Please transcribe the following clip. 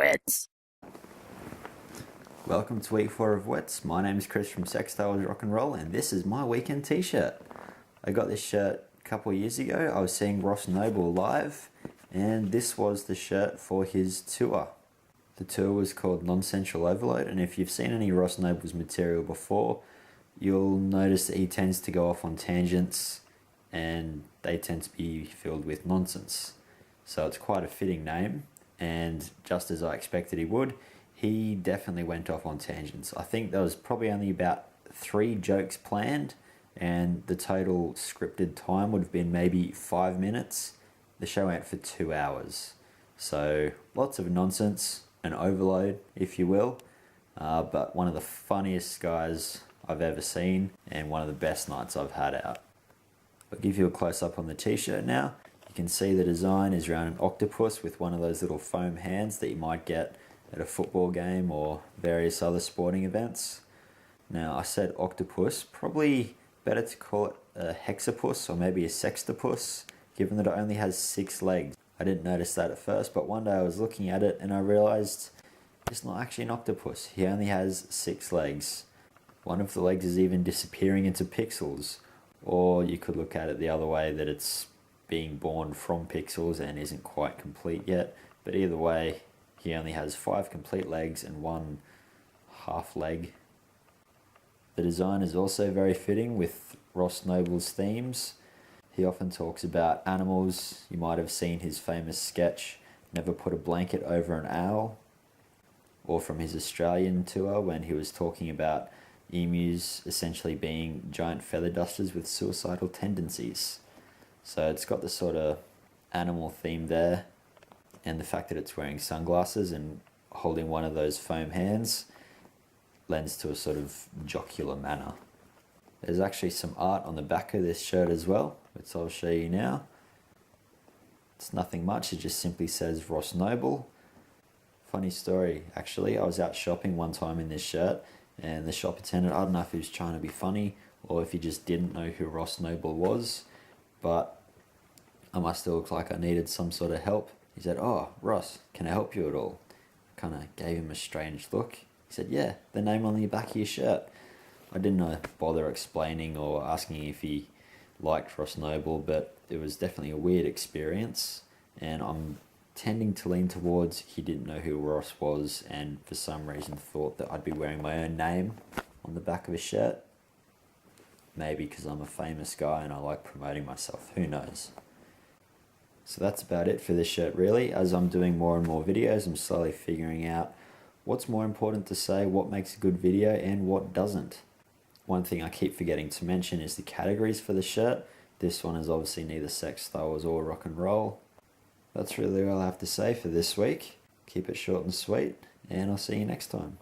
WETS. Welcome to week 4 of WETS. My name is Chris from Sextiles Rock and Roll, and this is my weekend t-shirt. I got this shirt a couple of years ago. I was seeing Ross Noble live, and this was the shirt for his tour. The tour was called Non-Central Overload, and if you've seen any Ross Noble's material before, you'll notice that he tends to go off on tangents, and they tend to be filled with nonsense. So it's quite a fitting name, and just as I expected he would, he definitely went off on tangents. I think there was probably only about 3 jokes planned, and the total scripted time would have been maybe 5 minutes. The show went for 2 hours. So lots of nonsense, an overload, if you will, but one of the funniest guys I've ever seen, and one of the best nights I've had out. I'll give you a close-up on the t-shirt now. You can see the design is around an octopus with one of those little foam hands that you might get at a football game or various other sporting events. Now, I said octopus, probably better to call it a hexapus or maybe a sextopus, given that it only has 6 legs. I didn't notice that at first, but one day I was looking at it and I realized it's not actually an octopus. He only has 6 legs. One of the legs is even disappearing into pixels. Or you could look at it the other way, that it's being born from pixels and isn't quite complete yet. But either way, he only has 5 complete legs and 1 half leg. The design is also very fitting with Ross Noble's themes. He often talks about animals. You might have seen his famous sketch, Never Put a Blanket Over an Owl. Or from his Australian tour when he was talking about emus essentially being giant feather dusters with suicidal tendencies. So it's got the sort of animal theme there, and the fact that it's wearing sunglasses and holding one of those foam hands lends to a sort of jocular manner. There's actually some art on the back of this shirt as well, which I'll show you now. It's nothing much, it just simply says Ross Noble. Funny story, actually, I was out shopping one time in this shirt, and the shop attendant, I don't know if he was trying to be funny or if he just didn't know who Ross Noble was, but I must have looked like I needed some sort of help. He said, "Oh, Ross, can I help you at all?" I kind of gave him a strange look. He said, "Yeah, the name on the back of your shirt." I didn't bother explaining or asking if he liked Ross Noble, but it was definitely a weird experience, and I'm tending to lean towards he didn't know who Ross was and for some reason thought that I'd be wearing my own name on the back of a shirt. Maybe because I'm a famous guy and I like promoting myself, who knows. So that's about it for this shirt really. As I'm doing more and more videos, I'm slowly figuring out what's more important to say, what makes a good video and what doesn't. One thing I keep forgetting to mention is the categories for the shirt. This one is obviously neither sex, Star Wars or rock and roll. That's really all I have to say for this week. Keep it short and sweet, and I'll see you next time.